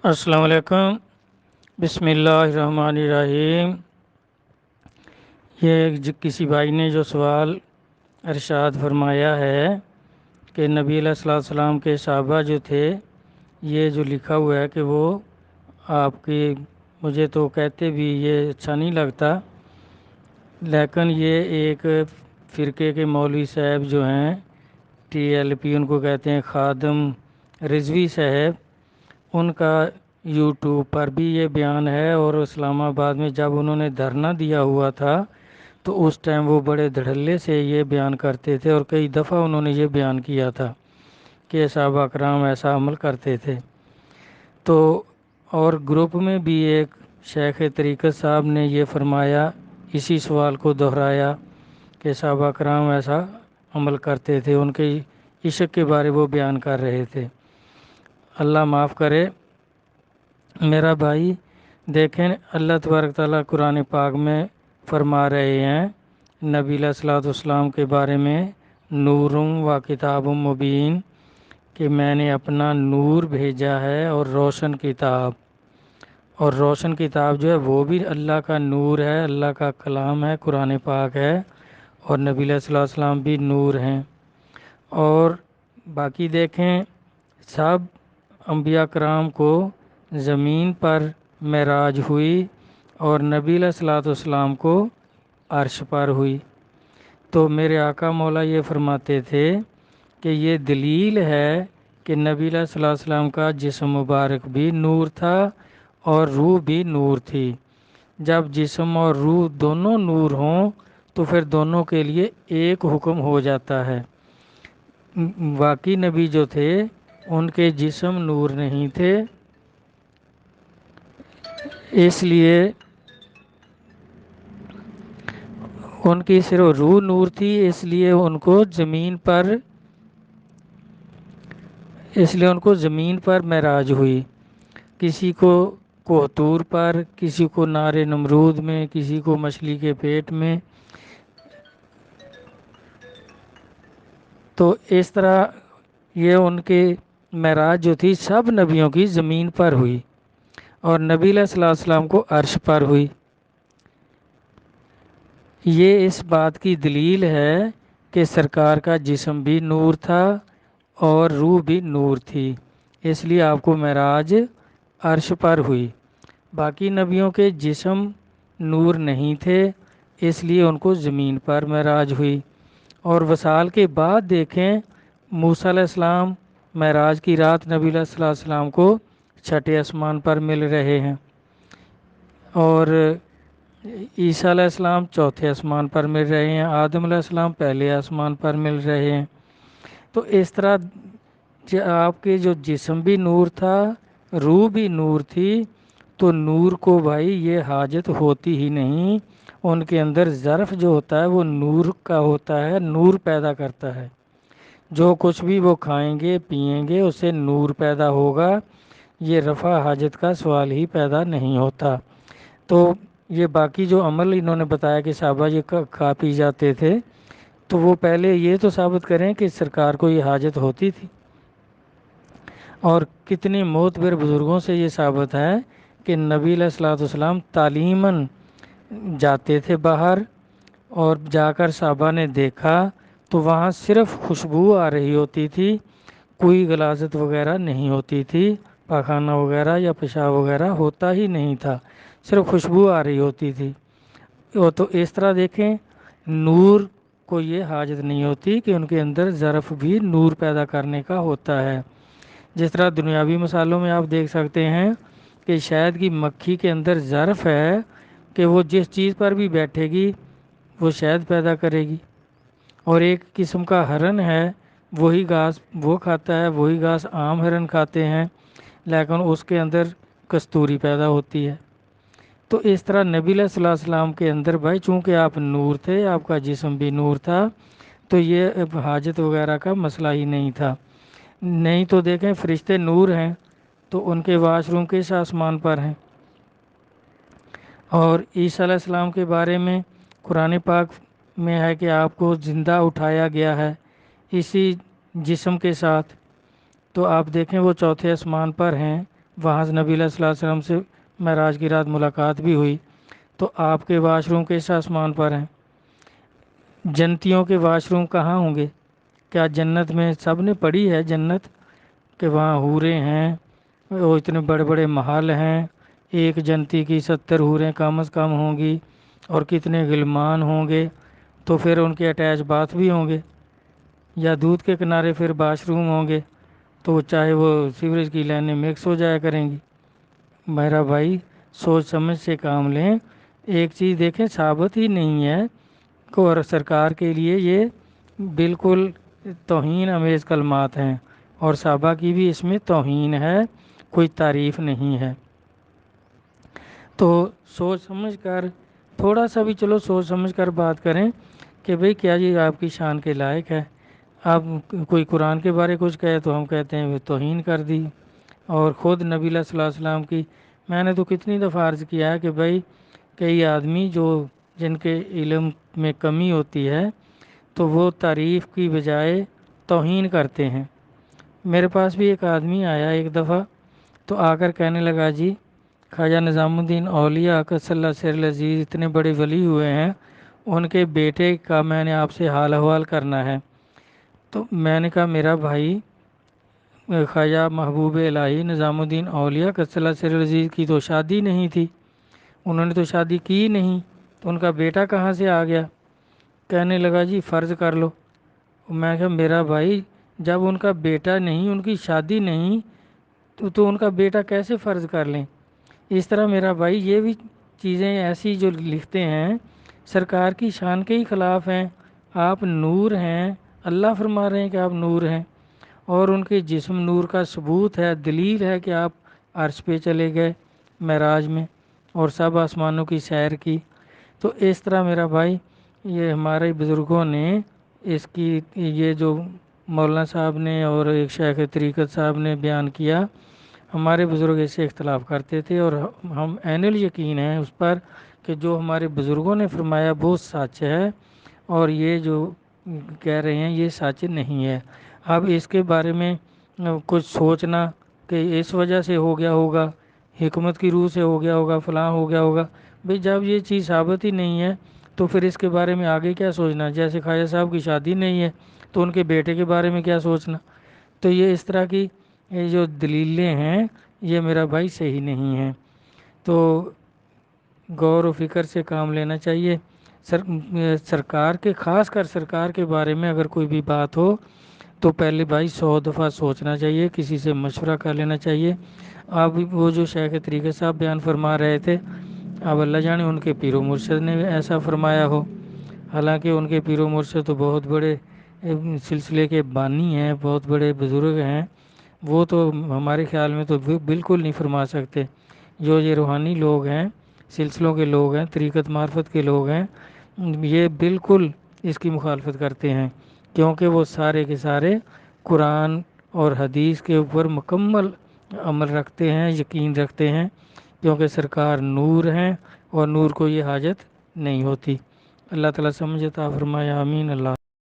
السلام علیکم۔ بسم اللہ الرحمن الرحیم۔ یہ کسی بھائی نے جو سوال ارشاد فرمایا ہے کہ نبی علیہ السلام کے صحابہ جو تھے، یہ جو لکھا ہوا ہے کہ وہ آپ کی، مجھے تو کہتے بھی یہ اچھا نہیں لگتا، لیکن یہ ایک فرقے کے مولوی صاحب جو ہیں TLP ان کو کہتے ہیں، خادم رضوی صاحب، ان کا یوٹیوب پر بھی یہ بیان ہے، اور اسلام آباد میں جب انہوں نے دھرنا دیا ہوا تھا تو اس ٹائم وہ بڑے دھڑلے سے یہ بیان کرتے تھے، اور کئی دفعہ انہوں نے یہ بیان کیا تھا کہ صحابہ کرام ایسا عمل کرتے تھے۔ تو اور گروپ میں بھی ایک شیخ طریقت صاحب نے یہ فرمایا، اسی سوال کو دہرایا کہ صحابہ کرام ایسا عمل کرتے تھے، ان کے عشق کے بارے وہ بیان کر رہے تھے۔ اللہ معاف کرے میرا بھائی۔ دیکھیں اللہ تبارک تعالیٰ قرآن پاک میں فرما رہے ہیں نبی علیہ الصلوۃ والسلام کے بارے میں، نور و کتاب مبین، کہ میں نے اپنا نور بھیجا ہے اور روشن کتاب، اور روشن کتاب جو ہے وہ بھی اللہ کا نور ہے، اللہ کا کلام ہے، قرآن پاک ہے، اور نبی علیہ الصلوۃ والسلام بھی نور ہیں۔ اور باقی دیکھیں سب انبیاء کرام کو زمین پر معراج ہوئی، اور نبی علیہ الصلوۃ والسلام کو عرش پر ہوئی۔ تو میرے آقا مولا یہ فرماتے تھے کہ یہ دلیل ہے کہ نبی علیہ الصلوۃ والسلام کا جسم مبارک بھی نور تھا اور روح بھی نور تھی۔ جب جسم اور روح دونوں نور ہوں تو پھر دونوں کے لیے ایک حکم ہو جاتا ہے۔ باقی نبی جو تھے ان کے جسم نور نہیں تھے، اس لیے ان کی صرف روح نور تھی، اس لیے ان کو زمین پر معراج ہوئی۔ کسی کو کوہتور پر، کسی کو نار نمرود میں، کسی کو مچھلی کے پیٹ میں۔ تو اس طرح یہ ان کے معراج جو تھی سب نبیوں کی زمین پر ہوئی، اور نبی علیہ السلام کو عرش پر ہوئی۔ یہ اس بات کی دلیل ہے کہ سرکار کا جسم بھی نور تھا اور روح بھی نور تھی، اس لیے آپ کو معراج عرش پر ہوئی۔ باقی نبیوں کے جسم نور نہیں تھے، اس لیے ان کو زمین پر معراج ہوئی۔ اور وصال کے بعد دیکھیں موسیٰ علیہ السلام معراج کی رات نبی علیہ السلام کو چھٹے آسمان پر مل رہے ہیں، اور عیسیٰ علیہ السلام چوتھے آسمان پر مل رہے ہیں، آدم علیہ السلام پہلے آسمان پر مل رہے ہیں۔ تو اس طرح آپ کے جو جسم بھی نور تھا، روح بھی نور تھی، تو نور کو بھائی یہ حاجت ہوتی ہی نہیں، ان کے اندر ظرف جو ہوتا ہے وہ نور کا ہوتا ہے، نور پیدا کرتا ہے۔ جو کچھ بھی وہ کھائیں گے پئیں گے اس سے نور پیدا ہوگا، یہ رفع حاجت کا سوال ہی پیدا نہیں ہوتا۔ تو یہ باقی جو عمل انہوں نے بتایا کہ صحابہ یہ کھا پی جاتے تھے، تو وہ پہلے یہ تو ثابت کریں کہ سرکار کو یہ حاجت ہوتی تھی۔ اور کتنے معتبر بزرگوں سے یہ ثابت ہے کہ نبی علیہ الصلوۃ والسلام تعلیماً جاتے تھے باہر، اور جا کر صحابہ نے دیکھا تو وہاں صرف خوشبو آ رہی ہوتی تھی، کوئی غلاظت وغیرہ نہیں ہوتی تھی، پاخانہ وغیرہ یا پیشاب وغیرہ ہوتا ہی نہیں تھا، صرف خوشبو آ رہی ہوتی تھی۔ تو اس طرح دیکھیں نور کو یہ حاجت نہیں ہوتی کہ ان کے اندر ظرف بھی نور پیدا کرنے کا ہوتا ہے۔ جس طرح دنیاوی مثالوں میں آپ دیکھ سکتے ہیں کہ شہد کی مکھی کے اندر ظرف ہے کہ وہ جس چیز پر بھی بیٹھے گی وہ شہد پیدا کرے گی، اور ایک قسم کا ہرن ہے، وہی گھاس وہ کھاتا ہے، وہی گھاس عام ہرن کھاتے ہیں، لیکن اس کے اندر کستوری پیدا ہوتی ہے۔ تو اس طرح نبی علیہ السلام کے اندر بھائی چونکہ آپ نور تھے، آپ کا جسم بھی نور تھا، تو یہ حاجت وغیرہ کا مسئلہ ہی نہیں تھا۔ نہیں تو دیکھیں فرشتے نور ہیں تو ان کے واش روم کس آسمان پر ہیں؟ اور عیسیٰ علیہ السلام کے بارے میں قرآن پاک میں ہے کہ آپ کو زندہ اٹھایا گیا ہے اسی جسم کے ساتھ، تو آپ دیکھیں وہ چوتھے آسمان پر ہیں، وہاں سے نبی صلی اللہ علیہ وسلم سے معراج کی رات ملاقات بھی ہوئی، تو آپ کے واش روم کس آسمان پر ہیں؟ جنتیوں کے واش روم کہاں ہوں گے؟ کیا جنت میں سب نے پڑھی ہے جنت کہ وہاں حوریں ہیں، وہ اتنے بڑے بڑے محل ہیں، ایک جنتی کی 70 حوریں کم از کم ہوں گی، اور کتنے غلمان ہوں گے، تو پھر ان کے اٹیچ باتھ بھی ہوں گے، یا دودھ کے کنارے پھر واش روم ہوں گے، تو چاہے وہ سیوریج کی لائنیں مکس ہو جایا کریں گی۔ میرا بھائی سوچ سمجھ سے کام لیں، ایک چیز دیکھیں ثابت ہی نہیں ہے، اور سرکار کے لیے یہ بالکل توہین امیز کلمات ہیں، اور صحابہ کی بھی اس میں توہین ہے، کوئی تعریف نہیں ہے۔ تو سوچ سمجھ کر، تھوڑا سا بھی چلو سوچ سمجھ کر بات کریں کہ بھئی کیا یہ آپ کی شان کے لائق ہے۔ آپ کوئی قرآن کے بارے کچھ کہے تو ہم کہتے ہیں وہ توہین کر دی، اور خود نبی صلی اللہ علیہ وسلم کی میں نے تو کتنی دفعہ عرض کیا ہے کہ بھئی کئی آدمی جن کے علم میں کمی ہوتی ہے تو وہ تعریف کی بجائے توہین کرتے ہیں۔ میرے پاس بھی ایک آدمی آیا ایک دفعہ، تو آ کر کہنے لگا جی خواجہ نظام الدین اولیاء قدس اللہ سر العزیز اتنے بڑے ولی ہوئے ہیں، ان کے بیٹے کا میں نے آپ سے حال احوال کرنا ہے۔ تو میں نے کہا میرا بھائی خواجہ محبوب الہی نظام الدین اولیاء قدس اللہ سر العزیز کی تو شادی نہیں تھی، انہوں نے تو شادی کی نہیں، تو ان کا بیٹا کہاں سے آ گیا؟ کہنے لگا جی فرض کر لو۔ میں کہا میرا بھائی جب ان کا بیٹا نہیں، ان کی شادی نہیں، تو ان کا بیٹا کیسے فرض کر لیں؟ اس طرح میرا بھائی یہ بھی چیزیں ایسی جو لکھتے ہیں سرکار کی شان کے ہی خلاف ہیں۔ آپ نور ہیں، اللہ فرما رہے ہیں کہ آپ نور ہیں، اور ان کے جسم نور کا ثبوت ہے، دلیل ہے کہ آپ عرش پہ چلے گئے معراج میں اور سب آسمانوں کی سیر کی۔ تو اس طرح میرا بھائی یہ ہمارے بزرگوں نے اس کی یہ جو مولانا صاحب نے اور ایک شیخ طریقت صاحب نے بیان کیا، ہمارے بزرگ اس سے اختلاف کرتے تھے، اور ہم عین الیقین ہیں اس پر کہ جو ہمارے بزرگوں نے فرمایا وہ سچ ہے، اور یہ جو کہہ رہے ہیں یہ سچ نہیں ہے۔ اب اس کے بارے میں کچھ سوچنا کہ اس وجہ سے ہو گیا ہوگا، حکمت کی روح سے ہو گیا ہوگا، فلاں ہو گیا ہوگا، بھئی جب یہ چیز ثابت ہی نہیں ہے تو پھر اس کے بارے میں آگے کیا سوچنا؟ جیسے خواجہ صاحب کی شادی نہیں ہے تو ان کے بیٹے کے بارے میں کیا سوچنا؟ تو یہ اس طرح کی یہ جو دلیلیں ہیں یہ میرا بھائی صحیح نہیں ہیں، تو غور و فکر سے کام لینا چاہیے۔ سرکار کے خاص کر سرکار کے بارے میں اگر کوئی بھی بات ہو تو پہلے بھائی 100 دفعہ سوچنا چاہیے، کسی سے مشورہ کر لینا چاہیے۔ اب وہ جو شیخ طریقت صاحب بیان فرما رہے تھے، اب اللہ جانے ان کے پیر و مرشد نے ایسا فرمایا ہو، حالانکہ ان کے پیر و مرشد تو بہت بڑے سلسلے کے بانی ہیں، بہت بڑے بزرگ ہیں، وہ تو ہمارے خیال میں تو بالکل نہیں فرما سکتے۔ جو یہ روحانی لوگ ہیں، سلسلوں کے لوگ ہیں، طریقت معرفت کے لوگ ہیں، یہ بالکل اس کی مخالفت کرتے ہیں، کیونکہ وہ سارے کے سارے قرآن اور حدیث کے اوپر مکمل عمل رکھتے ہیں، یقین رکھتے ہیں، کیونکہ سرکار نور ہیں اور نور کو یہ حاجت نہیں ہوتی۔ اللہ تعالیٰ سمجھ عطا فرمائے، آمین۔ اللہ